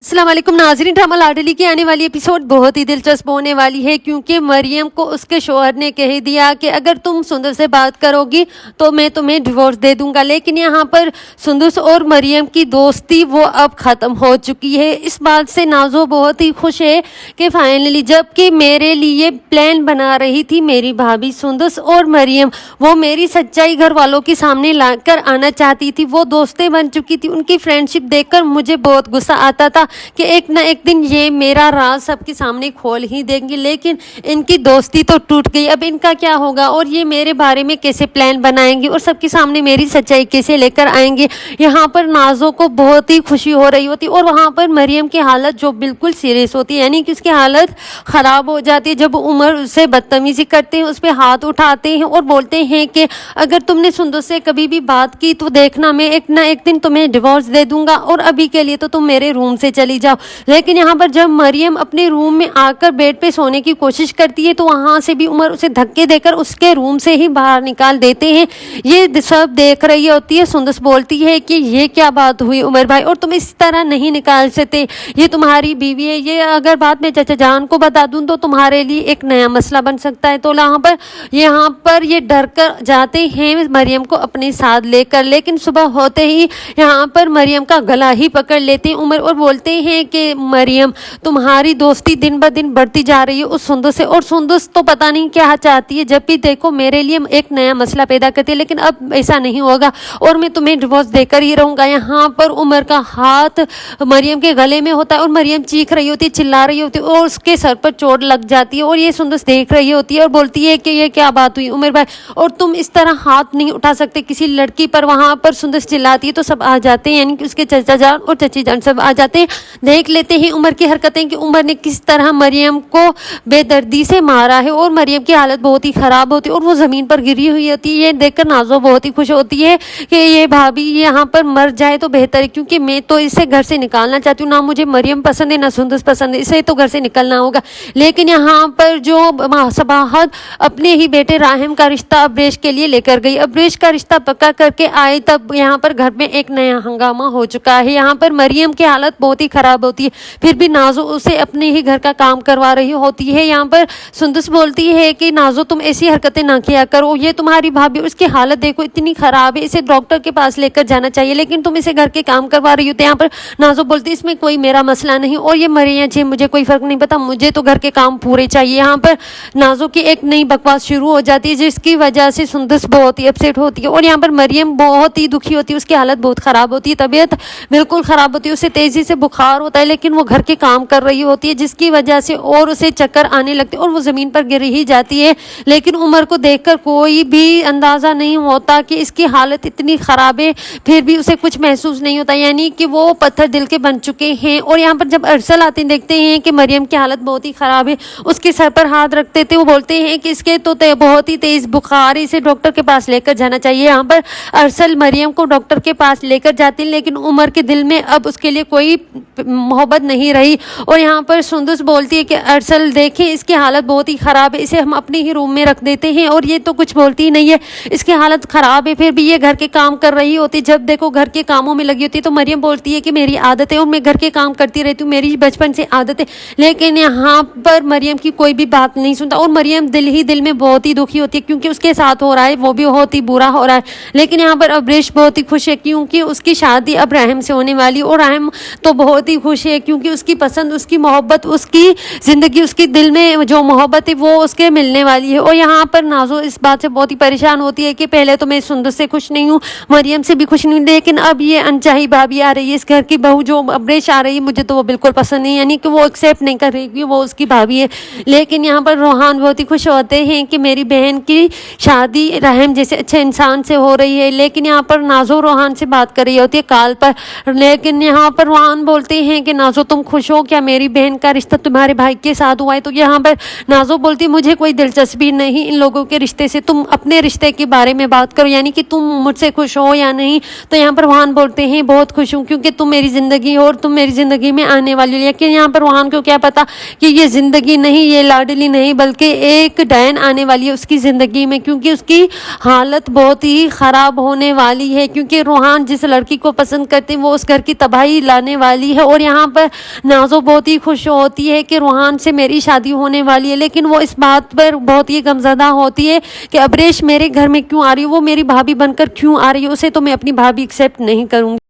अस्सलाम वालेकुम नाज़रीन, ड्रामा लाडली की आने वाली एपिसोड बहुत ही दिलचस्प होने वाली है क्योंकि मरियम को उसके शोहर ने कह दिया कि अगर तुम सुंदर से बात करोगी तो मैं तुम्हें डिवोर्स दे दूंगा। लेकिन यहाँ पर सुंदर और मरियम की दोस्ती वो अब ख़त्म हो चुकी है। इस बात से नाजो बहुत ही खुश है कि फाइनली, जबकि मेरे लिए प्लान बना रही थी मेरी भाभी सुंदर और मरियम, वो मेरी सच्चाई घर वालों के सामने लाकर आना चाहती थी। वो दोस्तें बन चुकी थी। उनकी फ्रेंडशिप देखकर मुझे बहुत गुस्सा आता था कि एक ना एक दिन ये मेरा राज सबके सामने खोल ही देंगे, लेकिन इनकी दोस्ती तो टूट गई। अब इनका क्या होगा और ये मेरे बारे में कैसे प्लान बनाएंगे और सबके सामने मेरी सच्चाई कैसे लेकर आएंगे। यहाँ पर नाजो को बहुत ही खुशी हो रही होती और वहाँ पर मरियम की हालत जो बिल्कुल सीरियस होती है, यानी कि उसकी हालत ख़राब हो जाती है जब उमर उससे बदतमीजी करते हैं, उस पर हाथ उठाते हैं और बोलते हैं कि अगर तुमने सुंदर से कभी भी बात की तो देखना मैं एक ना एक दिन तुम्हें डिवोर्स दे दूंगा और अभी के लिए तो तुम मेरे रूम से चली जाओ। लेकिन यहाँ पर जब मरियम अपने रूम में आकर बेड पे सोने की कोशिश करती है तो वहाँ से भी उमर उसे धक्के देकर उसके रूम से ही बाहर निकाल देते हैं। ये सब देख रही होती है। सुंदर बोलती है कि ये क्या बात हुई उमर भाई, और तुम इस तरह नहीं निकाल सकते, ये तुम्हारी बीवी है, ये अगर बाद में चाचा जान को बता दूं तो तुम्हारे लिए एक नया मसला बन सकता है। तो यहाँ पर ये डर कर जाते हैं मरियम को अपने साथ लेकर। लेकिन सुबह होते ही यहाँ पर मरियम का गला ही पकड़ लेते हैं उमर और बोलते हैं कि मरियम, तुम्हारी दोस्ती दिन ब दिन बढ़ती जा रही है उस सुंदर से, और सुंदर तो पता नहीं क्या चाहती है, जब भी देखो मेरे लिए एक नया मसला पैदा करती है। लेकिन अब ऐसा नहीं होगा और मैं तुम्हें डिवोर्स देकर ही रहूंगा। यहाँ पर उमर का हाथ मरियम के गले में होता है और मरियम चीख रही होती है, चिल्ला रही होती है और उसके सर पर चोट लग जाती है और ये सुंदर देख रही होती है और बोलती है कि ये क्या बात हुई उमर भाई, और तुम इस तरह हाथ नहीं उठा सकते किसी लड़की पर। वहाँ पर सुंदर चिल्लाती है तो सब आ जाते हैं, यानी कि उसके चाचा जान और चाची जान सब आ जाते हैं। देख लेते हैं उमर की हरकतें कि उमर ने किस तरह मरियम को बेदर्दी से मारा है और मरियम की हालत बहुत ही ख़राब होती है और वो ज़मीन पर गिरी हुई होती है। ये देखकर नाजो बहुत ही खुश होती है कि ये भाभी यहाँ पर मर जाए तो बेहतर है, क्योंकि मैं तो इसे घर से निकालना चाहती हूँ। ना मुझे मरियम पसंद है ना सुंदर पसंद है, इसे तो घर से निकलना होगा। लेकिन यहाँ पर जो सबाहत अपने ही बेटे राहिम का रिश्ता अब्रेश के लिए लेकर गई, अब्रेश का रिश्ता पक्का करके आए, तब यहाँ पर घर में एक नया हंगामा हो चुका है। यहाँ पर मरियम की हालत बहुत ही ख़राब होती है, फिर भी नाजो उसे अपने ही घर का काम करवा रही होती है। यहाँ पर सुंदस बोलती है कि नाजो, तुम ऐसी हरकतें ना किया करो, ये तुम्हारी भाभी, उसकी हालत देखो इतनी ख़राब है, इसे डॉक्टर के पास लेकर जाना चाहिए, लेकिन तुम इसे घर के काम करवा रही होती है। यहाँ पर नाजो बोलती है इसमें कोई मेरा मसला नहीं और ये मरियम जी मुझे कोई फ़र्क नहीं पता, मुझे तो घर के काम पूरे चाहिए। यहाँ पर नाजो की एक नई बकवास शुरू हो जाती है जिसकी वजह से सुंदस बहुत ही अपसेट होती है और यहाँ पर मरियम बहुत ही दुखी होती है, उसकी हालत बहुत ख़राब होती है, तबीयत बिल्कुल ख़राब होती है, उसे तेज़ी से बुखार होता है, लेकिन वो घर के काम कर रही होती है जिसकी वजह से और उसे चक्कर आने लगते और वो ज़मीन पर गिर ही जाती है। लेकिन उमर को देखकर कोई भी अंदाज़ा नहीं होता कि इसकी हालत इतनी ख़राब है, फिर भी उसे कुछ महसूस नहीं होता, यानी कि वो पत्थर दिल के बन चुके हैं। और यहाँ पर जब अरसल आते देखते हैं कि मरियम की हालत बहुत ही ख़राब है, उसके सर पर हाथ रखते थे, वो बोलते हैं कि इसके तो बहुत ही तेज़ बुखार है, इसे डॉक्टर के पास लेकर जाना चाहिए। यहाँ पर अरसल मरियम को डॉक्टर के पास लेकर जाती है, लेकिन उमर के दिल में अब उसके लिए कोई मोहब्बत नहीं रही। और यहाँ पर सुंदस बोलती है कि अरसल देखें इसकी हालत बहुत ही ख़राब है, इसे हम अपने ही रूम में रख देते हैं, और ये तो कुछ बोलती ही नहीं है, इसकी हालत ख़राब है, फिर भी ये घर के काम कर रही होती। जब देखो घर के कामों में लगी होती है तो मरियम बोलती है कि मेरी आदत है और मैं घर के काम करती रहती हूँ, मेरी बचपन से आदत है। लेकिन यहाँ पर मरियम की कोई भी बात नहीं सुनता और मरियम दिल ही दिल में बहुत ही दुखी होती है क्योंकि उसके साथ हो रहा है वो भी बहुत ही बुरा हो रहा है। लेकिन यहाँ पर अब्रेश बहुत ही खुश है क्योंकि उसकी शादी अब राहिम से होने वाली, और राहिम तो बहुत ही खुश है क्योंकि उसकी पसंद, उसकी मोहब्बत, उसकी ज़िंदगी, उसकी दिल में जो मोहब्बत है वो उसके मिलने वाली है। और यहाँ पर नाजो इस बात से बहुत ही परेशान होती है कि पहले तो मैं सुंदर से खुश नहीं हूँ, मरियम से भी खुश नहीं, लेकिन अब ये अनचाही भाभी आ रही है, इस घर की बहू जो अब्रेश आ रही है, मुझे तो वो बिल्कुल पसंद नहीं, यानी कि वो एक्सेप्ट नहीं कर रही कि वो उसकी भाभी है। लेकिन यहाँ पर रोहान बहुत ही खुश होते हैं कि मेरी बहन की शादी राहिम जैसे अच्छे इंसान से हो रही है। लेकिन यहाँ पर नाजो रोहान से बात कर रही होती है कॉल पर, लेकिन यहाँ पर रोहान बोलते हैं कि नाजो तुम खुश हो क्या, मेरी बहन का रिश्ता तुम्हारे भाई के साथ हुआ है। तो यहाँ पर नाजो बोलती है मुझे कोई दिलचस्पी नहीं इन लोगों के रिश्ते से, तुम अपने रिश्ते के बारे में बात करो, यानी कि तुम मुझसे खुश हो या नहीं। तो यहाँ पर रोहान बोलते हैं बहुत खुश हूँ क्योंकि तुम मेरी ज़िंदगी हो और तुम मेरी ज़िंदगी में आने वाली हो। लेकिन यहाँ पर रोहान को क्या पता कि ये ज़िंदगी नहीं, ये लाडली नहीं, बल्कि एक डायन आने वाली है उसकी ज़िंदगी में, क्योंकि उसकी हालत बहुत ही ख़राब होने वाली है, क्योंकि रोहान जिस लड़की को पसंद करते हैं वो उस घर की तबाही लाने वाली है اور یہاں پر نازو بہت ہی خوش ہوتی ہے کہ روحان سے میری شادی ہونے والی ہے، لیکن وہ اس بات پر بہت ہی غمزدہ ہوتی ہے کہ ابریش میرے گھر میں کیوں آ رہی ہے، وہ میری بھابھی بن کر کیوں آ رہی ہے، اسے تو میں اپنی بھابھی ایکسیپٹ نہیں کروں گی۔